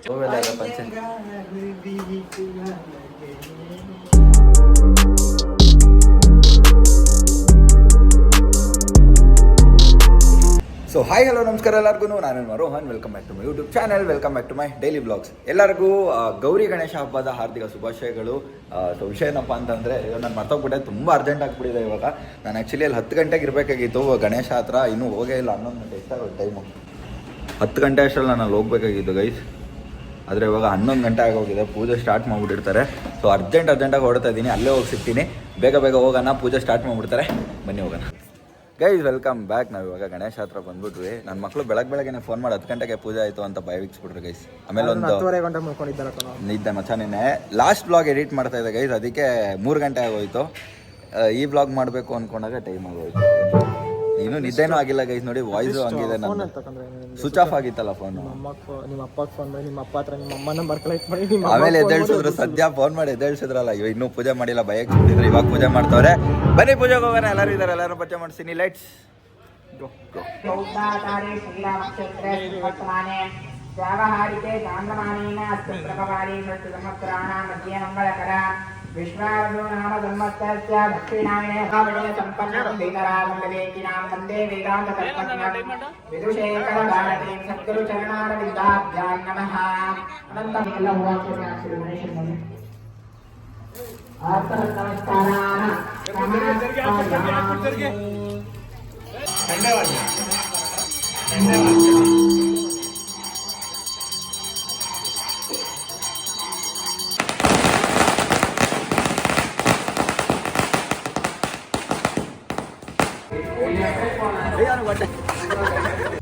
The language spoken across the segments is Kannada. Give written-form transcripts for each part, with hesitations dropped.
ಸೊ ಹಾಯ್ ಹಲೋ ನಮಸ್ಕಾರ ಎಲ್ಲರಿಗೂ ನಾನು Rohan. Welcome back to my YouTube channel, welcome back to my daily blogs. ಎಲ್ಲರಿಗೂ ಗೌರಿ ಗಣೇಶ ಹಬ್ಬದ ಹಾರ್ದಿಕ ಶುಭಾಶಯಗಳು. ಸೊ ವಿಷಯ ಏನಪ್ಪ ಅಂತಂದರೆ, ನಾನು ಮರ್ತೋಗ್ಬಿಟ್ಟೆ, ತುಂಬ ಅರ್ಜೆಂಟ್ ಆಗಿಬಿಟ್ಟಿದೆ ಇವಾಗ. ನಾನು ಆ್ಯಕ್ಚುಲಿ ಅಲ್ಲಿ 10 ಗಂಟೆಗೆ ಇರಬೇಕಾಗಿತ್ತು ಗಣೇಶ ಹತ್ರ, ಇನ್ನೂ ಹೋಗೇ ಇಲ್ಲ. 11 ಗಂಟೆ ಎಷ್ಟಾಗುತ್ತೆ ಟೈಮು, 10 ಗಂಟೆ ಅಷ್ಟರಲ್ಲಿ ನಾನು ಅಲ್ಲಿ ಹೋಗ್ಬೇಕಾಗಿತ್ತು ಗೈಸ್. ಆದರೆ ಇವಾಗ 11 ಗಂಟೆ ಆಗೋಗಿದೆ, ಪೂಜೆ ಸ್ಟಾರ್ಟ್ ಮಾಡಿಬಿಟ್ಟಿರ್ತಾರೆ. ಸೊ ಅರ್ಜೆಂಟಾಗಿ ಹೊಡ್ತಾ ಇದ್ದೀನಿ, ಅಲ್ಲೇ ಹೋಗಿ ಸಿಗ್ತೀನಿ. ಬೇಗ ಹೋಗೋಣ, ಪೂಜೆ ಸ್ಟಾರ್ಟ್ ಮಾಡಿಬಿಡ್ತಾರೆ. ಬನ್ನಿ ಹೋಗೋಣ ಗೈಸ್. Welcome back. ನಾವು ಇವಾಗ ಗಣೇಶ ಹತ್ರ ಬಂದ್ಬಿಟ್ವಿ. ನನ್ನ ಮಕ್ಕಳು ಬೆಳಗ್ಗೆ ಫೋನ್ ಮಾಡಿ 10 ಗಂಟೆಗೆ ಪೂಜೆ ಆಯಿತು ಅಂತ ಭಯವಿಕ್ಸ್ಬಿಟ್ರು ಗೈಸ್. ಆಮೇಲೆ ಒಂದು ನಿದ್ದೆ ಮಚ್ಚ. ನಿನ್ನೆ ಲಾಸ್ಟ್ ಬ್ಲಾಗ್ ಎಡಿಟ್ ಮಾಡ್ತಾ ಇದ್ದೆ ಗೈಸ್, ಅದಕ್ಕೆ 3 ಗಂಟೆ ಆಗೋಯ್ತು. ಈ ಬ್ಲಾಗ್ ಮಾಡಬೇಕು ಅಂದ್ಕೊಂಡಾಗ ಟೈಮ್ ಆಗೋಯ್ತು. ಇನ್ನೂ ನಿದ್ದೆನೂ ಆಗಿಲ್ಲ ಗೈಸ್. ನೋಡಿ ವಾಯ್ಸು ಹಂಗಿದೆ, ನನ್ನ ಸ್ವಿಚ್ ಆಫ್ ಆಗಿತ್ತಲ್ಲ ಫೋನು. ಆಮೇಲೆ ಎದ್ದೇಳ್ಸಿದ್ರು, ಸದ್ಯ ಫೋನ್ ಮಾಡಿ ಎದ್ದೇಳ್ಸಿದ್ರಲ್ಲ. ಇನ್ನೂ ಪೂಜೆ ಮಾಡಿಲ್ಲ, ಭಯಕ್ಕೆ ಬಿಟ್ಟಿದ್ರು. ಇವಾಗ ಪೂಜೆ ಮಾಡ್ತವ್ರೆ. ಬನ್ನಿ ಪೂಜೆಗೆ ಹೋಗೋಣ. ಎಲ್ಲರೂ ಇದ್ದಾರೆ, ಎಲ್ಲರೂ ಪೂಜೆ ಮಾಡಿಸ್ತೀನಿ. ಲೈಟ್ಸ್ विश्वावसो नाम संवत्सरस्य दक्षिणायने भावने सम्पन्नं वेदरागमलेकिनां वन्दे वेदान्ततत्त्वज्ञं विदुषेकरभारतीं सद्गुरुचरणारविन्दाभ्यां नमः। अनन्तमेलवाक्यशास्त्रीगणेशं आत्मनमस्काराः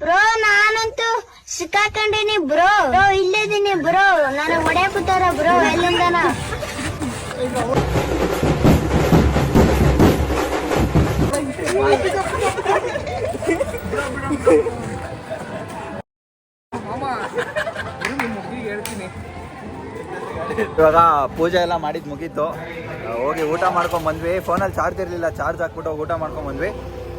ಬ್ರೋ, ನಾನಂತೂ ಸಿಕ್ಕಾಕೊಂಡಿನಿ ಬ್ರೋ. ಇಲ್ಲಿದ್ದೀನಿ ಬ್ರೋ, ನನಗೆ ಹೊಡ್ಯಾಕುತ್ತಾರ ಬ್ರೋ ಎಲ್ಲಿಂದನ. ಇವಾಗ ಪೂಜೆ ಎಲ್ಲ ಮಾಡಿದ್ದು ಮುಗೀತು. ಹೋಗಿ ಊಟ ಮಾಡ್ಕೊಂಡು ಬಂದ್ವಿ. ಫೋನಲ್ಲಿ ಚಾರ್ಜ್ ಇರಲಿಲ್ಲ, ಚಾರ್ಜ್ ಹಾಕ್ಬಿಟ್ಟು ಊಟ ಮಾಡ್ಕೊಂಡು ಬಂದ್ವಿ.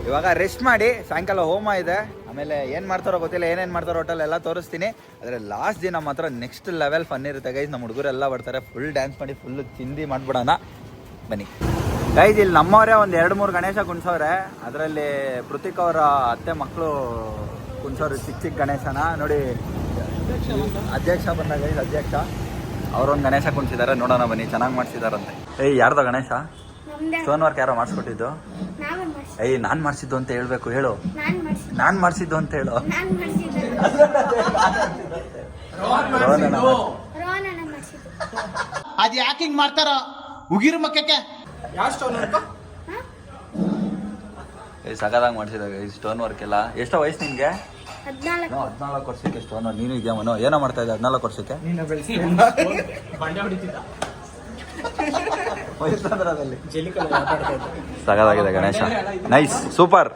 ಇವಾಗ ರೆಸ್ಟ್ ಮಾಡಿ, ಸಾಯಂಕಾಲ ಹೋಮ ಇದೆ. ಆಮೇಲೆ ಏನು ಮಾಡ್ತಾರೋ ಗೊತ್ತಿಲ್ಲ, ಏನೇನು ಮಾಡ್ತಾರೋ ಹೋಟೆಲ್ ಎಲ್ಲ ತೋರಿಸ್ತೀನಿ. ಆದರೆ ಲಾಸ್ಟ್ ದಿನ ಮಾತ್ರ ನೆಕ್ಸ್ಟ್ ಲೆವೆಲ್ ಫನ್ ಇರುತ್ತೆ ಗೈಸ್. ನಮ್ಮ ಹುಡುಗರೆಲ್ಲ ಬರ್ತಾರೆ, ಫುಲ್ ಡ್ಯಾನ್ಸ್ ಮಾಡಿ ಫುಲ್ಲು ಚಿಂದಿ ಮಾಡಿಬಿಡೋಣ. ಬನ್ನಿ ಗೈಸ್. ಇಲ್ಲಿ ನಮ್ಮವರೇ ಒಂದು 2-3 ಗಣೇಶ ಕುಣ್ಸವ್ರೆ. ಅದರಲ್ಲಿ ಪೃಥಿಕ್ ಅವರ ಅತ್ತೆ ಮಕ್ಕಳು ಕುಣ್ಸೋರು ಚಿಕ್ಕ ಗಣೇಶನ. ನೋಡಿ, ಅಧ್ಯಕ್ಷ ಬಂದ ಗೈಸ್, ಅಧ್ಯಕ್ಷ ಅವರೊಂದು ಗಣೇಶ ಕುಣ್ಸಿದ್ದಾರೆ. ನೋಡೋಣ ಬನ್ನಿ, ಚೆನ್ನಾಗಿ ಮಾಡಿಸಿದಾರಂತೆ. ಯಾರ್ದೋ ಗಣೇಶ? ಸ್ಟೋನ್ ವರ್ಕ್ ಯಾರೋ ಮಾಡಿಸ್ಕೊಟ್ಟಿದ್ದು? ನಾನು ಮಾಡಿಸಿದ್ದು ಅಂತ ಹೇಳ್ಬೇಕು. ಹೇಳು, ನಾನು ಮಾಡಿಸಿದ್ದು ಅಂತ ಹೇಳು. ಅದು ಯಾಕೆ ಹಿಂಗ್ ಮಾಡ್ತಾರ ಉಗಿರು ಮಕ್ಕಕ್ಕೆ? ಸಗದಾಗಿ ಮಾಡಿಸಿದಾಗ ಈ ಸ್ಟೋನ್ ವರ್ಕ್ ಎಲ್ಲ. ಎಷ್ಟೋ ವಯಸ್ಸು ನಿನ್ಗೆ? 14 ವರ್ಷಕ್ಕೆ ಸ್ಟೋನ್ ವರ್ಕ್. ನೀನು ಇದೆಯಾ ಮನೋ? ಏನೋ ಮಾಡ್ತಾ ಇದ್ದೆ 14 ವರ್ಷಕ್ಕೆ? ಸಗದಾಗಿದೆ ಗಣೇಶ, ನೈಸ್, ಸೂಪರ್.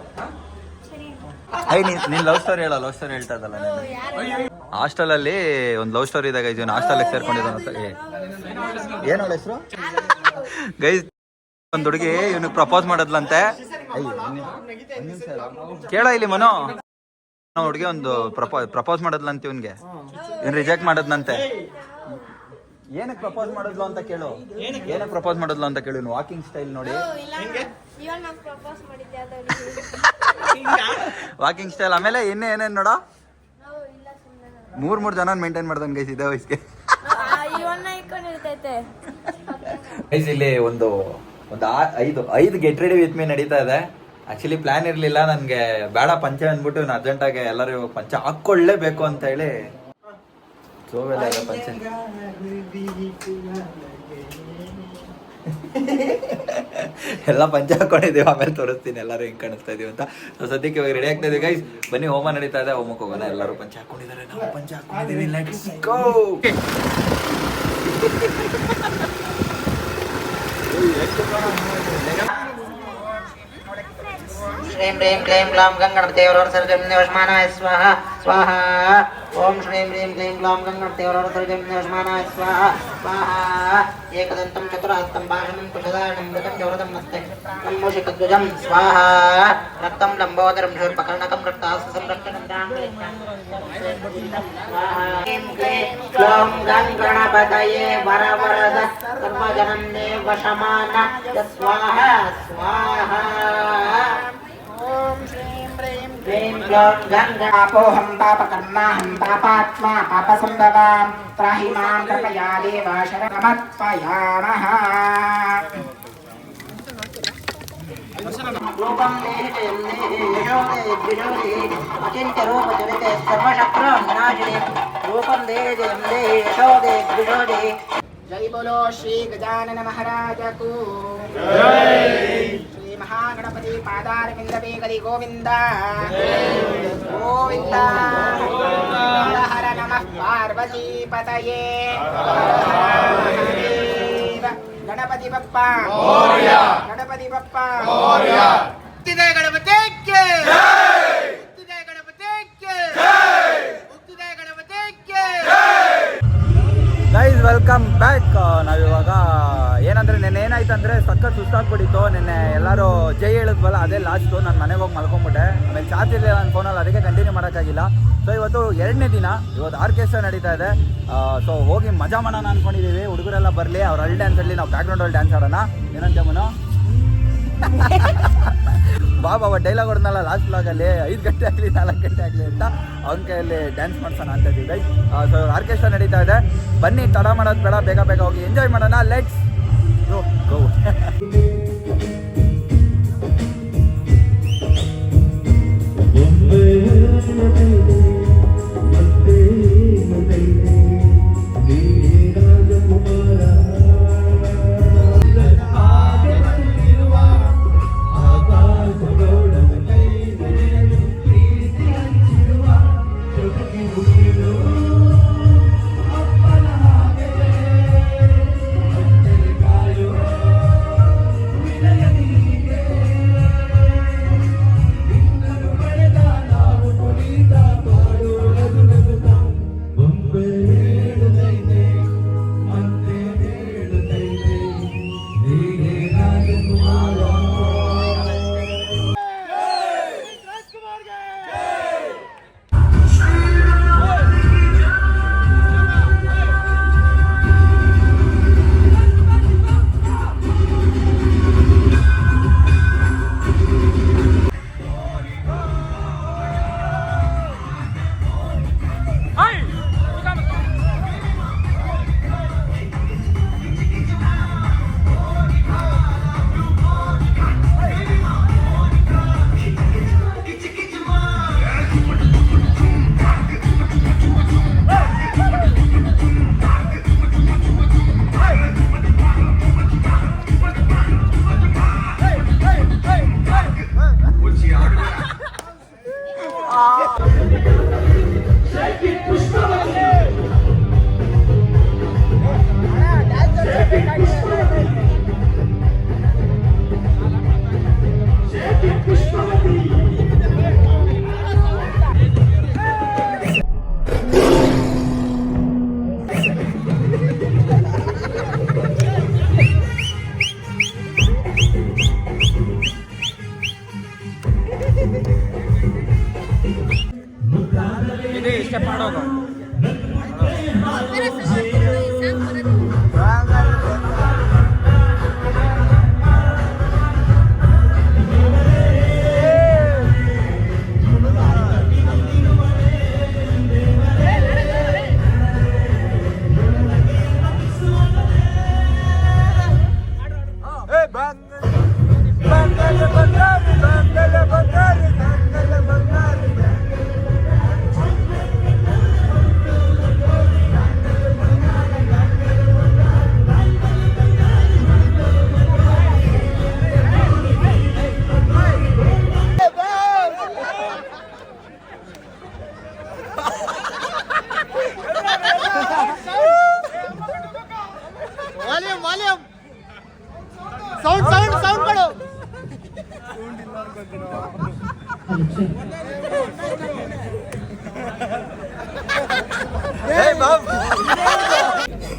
ನೀನ್ ಲವ್ ಸ್ಟೋರಿ ಹೇಳೋ. ಲವ್ ಸ್ಟೋರಿ ಹೇಳ್ತಾ ಇದ್ದಲ್ಲ, ಹಾಸ್ಟೆಲ್ ಅಲ್ಲಿ ಒಂದು ಲವ್ ಸ್ಟೋರಿ ಇದ್ದಾಗ ಇದೀವಿ. ಹಾಸ್ಟೆಲ್ ಸೇರ್ಕೊಂಡಿದ್ದಾನೆ. ಏನೋ ಹೆಸರು ಗೈಸ್? ಒಂದ್ ಹುಡುಗಿ ಇವನಿಗೆ ಪ್ರಪೋಸ್ ಮಾಡದ್ಲಂತೆ. ಕೇಳ ಇಲ್ಲಿ ಮನೋ, ಹುಡುಗಿ ಒಂದು ಪ್ರಪೋಸ್ ಮಾಡದ್ಲಂತೆ ಇವನ್ಗೆ. ಇವ್ನು ರಿಜೆಕ್ಟ್ ಮಾಡದ್ನಂತೆ. ಏನಕ್ಕೆ ಪ್ರಪೋಸ್ ಮಾಡಿದ್ಲು ಅಂತ ಕೇಳು. ಏನಕ್ಕೆ ಪ್ರಪೋಸ್ ಮಾಡಿದ್ಲು ಅಂತ ಕೇಳು. ವಾಕಿಂಗ್ ಸ್ಟೈಲ್ ನೋಡಿ, ವಾಕಿಂಗ್ ಸ್ಟೈಲ್. ಆಮೇಲೆ ಏನೇನ್ ನೋಡ, 3 ಜನ ಮೇಂಟೈನ್ ಮಾಡ್ದಂಗೆ ಗೈಸ್ ಇದೇ ವಯಸ್ಸಿಗೆ. ಇಲ್ಲಿ ಒಂದು 5 ಗೆಟ್ ರೆಡಿ ವಿತ್ ಮೀ ನಡೀತಾ ಇದೆ. ಆಕ್ಚುಲಿ ಪ್ಲಾನ್ ಇರ್ಲಿಲ್ಲ ನನ್ಗೆ. ಬೇಡ ಪಂಚೆ ಅಂದ್ಬಿಟ್ಟು ನಾನು ಅರ್ಜೆಂಟಾಗಿ ಎಲ್ಲರೂ ಪಂಚೆ ಹಾಕೊಳ್ಳೇಬೇಕು ಅಂತ ಹೇಳಿ ಪಂಚೆ ಎಲ್ಲ ಪಂಚೆ ಹಾಕೊಂಡಿದೀವಿ. ಆಮೇಲೆ ತೋರಿಸ್ತೀನಿ ಎಲ್ಲರೂ ಹೆಂಗ್ ಕಾಣಿಸ್ತಾ ಇದೀವಿ ಅಂತ. ಸೊ ಸದ್ಯಕ್ಕೆ ಇವಾಗ ರೆಡಿ ಆಗ್ತಾ ಇದೀವಿ ಗೈಸ್. ಬನ್ನಿ, ಹೋಮ ನಡೀತಾ ಇದೆ, ಹೋಮಕ್ಕೆ ಹೋಗೋಣ. ಎಲ್ಲರೂ ಪಂಚೆ ಹಾಕೊಂಡಿದ್ದಾರೆ, ನಾವು ಪಂಚೆ ಹಾಕೊಂಡಿದೀವಿ. Let's go. श्रीं ह्रीं क्लीं ग्लौं गङ्गणपतियोर्सर्जन्योष्मानाय स्वाहा स्वाहा। ॐ श्रीं ह्रीं क्लीं ग्लौं गङ्गणपतियोर्सर्जन्योष्मानाय स्वाहा स्वाहा। एकदन्तं चतुरहस्तं भाषणं कुशधारणं मृतं जवरदं मस्ते मूषिकध्वजं स्वाहा रक्तं लम्बोदरं शूर्पकर्णकं रक्तास्तं रक्तनन्दां क्लों गं गणपतये वरवरद सर्वजनं देवशमान स्वाहा स्वाहा ह्रीं क्लों गङ्गापोऽहं पापकर्माहं पापात्मा पापसम्भवां त्राहि मां कृपया देव शरणमर्पयामः रूपं देहि जयं देहि यशो देहि द्विजोदेहि अचिन्त्यरूपचरिते सर्वशत्रुनाशिने रूपं देहि जयं देहि यशो देहि द्विजोदेहि जय बोलो श्री गजानन महाराज को श्री महागणपति पादारविंद बेगरी गोविंद गोविंद हर हर नमः पार्वती पतये गणपति बप्पा गणपति बप्पा ಹುಟ್ಟಿದೆ ಗಣಪತಿಗೆ ಹುಟ್ಟಿದೆ ಗಣಪತಿಗೆ ಹುಟ್ಟಿದೆ ಗಣಪತಿಗೆ ಗೈಸ್ ವೆಲ್ಕಮ್ ಬ್ಯಾಕ್. ನಾವಿವಾಗ ಏನಂದರೆ ನೆನ್ನೆ ಏನಾಯ್ತಂದರೆ ಸಖತ್ ಸುಸ್ತಾಗ್ಬಿಟ್ಟಿತ್ತು. ನೆನ್ನೆ ಎಲ್ಲರೂ ಜೈ ಹೇಳಿದ್ವಲ್ಲ, ಅದೇ ಲಾಸ್ಟು. ನಾನು ಮನೆಗೆ ಹೋಗಿ ಮಲ್ಕೊಂಬಿಟ್ಟೆ. ಆಮೇಲೆ ಚಾರ್ಜ್ ಇರಲಿಲ್ಲ ನನ್ನ ಫೋನಲ್ಲಿ, ಅದಕ್ಕೆ ಕಂಟಿನ್ಯೂ ಮಾಡೋಕ್ಕಾಗಿಲ್ಲ. ಸೊ ಇವತ್ತು 2ನೇ ದಿನ, ಇವತ್ತು ಆರ್ಕೆಸ್ಟ್ರಾ ನಡೀತಾ ಇದೆ. ಸೊ ಹೋಗಿ ಮಜಾ ಮಾಡೋಣ ಅಂದ್ಕೊಂಡಿದ್ದೀವಿ. ಹುಡುಗರೆಲ್ಲ ಬರಲಿ, ಅವ್ರು ಅಲ್ಲಿ ಡ್ಯಾನ್ಸಲ್ಲಿ ನಾವು ಬ್ಯಾಕ್ಗ್ರೌಂಡಲ್ಲಿ ಡ್ಯಾನ್ಸ್ ಆಡೋಣ. ಏನಂತ ಜಮುನು ಬಾಬಾ ಡೈಲಾಗ್ ಹೊಡೆದ್ನಲ್ಲ ಲಾಸ್ಟ್ ಬ್ಲಾಗಲ್ಲಿ, 5 ಗಂಟೆ ಆಗಲಿ 4 ಗಂಟೆ ಆಗಲಿ ಅಂತ ಅವನ ಕೈಯಲ್ಲಿ ಡ್ಯಾನ್ಸ್ ಮಾಡ್ಸೋಣ ಅಂತ ಇದ್ದೀವಿ ಗೈಸ್. ಸೊ ಆರ್ಕೆಸ್ಟ್ರಾ ನಡೀತಾ ಇದೆ. ಬನ್ನಿ, ತಡ ಮಾಡೋದು ಬೇಡ, ಬೇಗ ಬೇಗ ಹೋಗಿ ಎಂಜಾಯ್ ಮಾಡೋಣ. Let's go.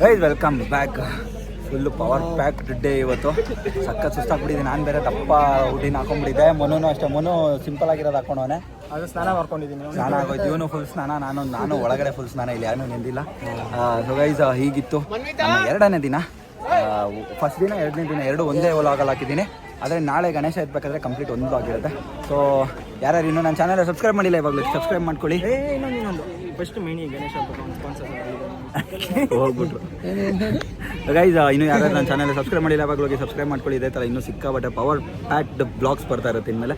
Guys welcome back. Full power packed day ಇವತ್ತು. ಸಖತ್ ಸುಸ್ತಾಗ್ಬಿಟ್ಟಿದೆ. ನಾನು ಬೇರೆ ದಪ್ಪ ಹುಡಿನ ಹಾಕೊಂಡ್ಬಿಟ್ಟಿದ್ದೆ. ಮೊನೂ ಅಷ್ಟೇ, ಮೊನೂ ಸಿಂಪಲ್ ಆಗಿರೋದು ಹಾಕೊಂಡವನೆ. ಅದು ಸ್ನಾನ ಮಾಡ್ಕೊಂಡಿದ್ದೀನಿ. ಸ್ನಾನ ಆಗೋಯ್ತು. ಇವನು ಫುಲ್ ಸ್ನಾನ, ನಾನು ಒಳಗಡೆ ಫುಲ್ ಸ್ನಾನ. ಇಲ್ಲಿ ಯಾರೂ ನೆಂದಿಲ್ಲ. ಸೊ ಗೈಸ್ ಹೀಗಿತ್ತು ನಮ್ಮ 2ನೇ ದಿನ. ಫಸ್ಟ್ ದಿನ 2ನೇ ದಿನ ಎರಡು ಒಂದೇ ವ್ಲಾಗಲ್ಲಿ ಹಾಕಿದ್ದೀನಿ. ಆದರೆ ನಾಳೆ ಗಣೇಶ ಎತ್ಬೇಕಾದ್ರೆ ಕಂಪ್ಲೀಟ್ ಒಂದು ವ್ಲಾಗ್ ಇರುತ್ತೆ. ಸೊ ಯಾರ್ಯಾರು ಇನ್ನೂ ನನ್ನ ಚಾನಲ್ ಸಬ್ಸ್ಕ್ರೈಬ್ ಮಾಡಿಲ್ಲ ಇವಾಗಲೂ ಸಬ್ಸ್ಕ್ರೈಬ್ ಮಾಡ್ಕೊಳ್ಳಿ. ಇನ್ನೊಂದು ಫಸ್ಟ್ ಮೇನಿ ಗಣೇಶ ಹೋಗ್ಬಿಟ್ರು ಗೈಸ್. ಇನ್ನೂ ಯಾರ್ಯಾರು ನನ್ನ ಚಾನಲ್ ಸಬ್ಸ್ಕ್ರೈಬ್ ಮಾಡಿಲ್ಲ ಇವಾಗಲೂ ಸಬ್ಸ್ಕ್ರೈಬ್ ಮಾಡ್ಕೊಳ್ಳಿ. ಇದೇ ಥರ ಇನ್ನೂ ಸಿಕ್ಕಾಬಟ್ಟೆ ಪವರ್ ಪ್ಯಾಕ್ಡ್ ಬ್ಲಾಗ್ಸ್ ಬರ್ತಾ ಇರುತ್ತೆ ಇನ್ಮೇಲೆ.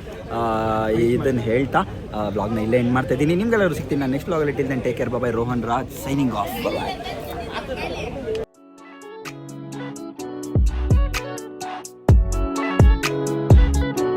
ಇದನ್ನು ಹೇಳ್ತಾ ಬ್ಲಾಗ್ನ ಇಲ್ಲೇ ಎಂಡ್ ಮಾಡ್ತಾ ಇದ್ದೀನಿ. ನಿಮ್ಗೆಲ್ಲರೂ ಸಿಗ್ತೀನಿ ನಾನು ನೆಕ್ಸ್ಟ್ ಬ್ಲಾಗಲ್ಲಿ. ಇಟ್ಟಿದ್ದೇನೆ. Take care, bye. Rohan Raj signing off. ಬಾಯ್.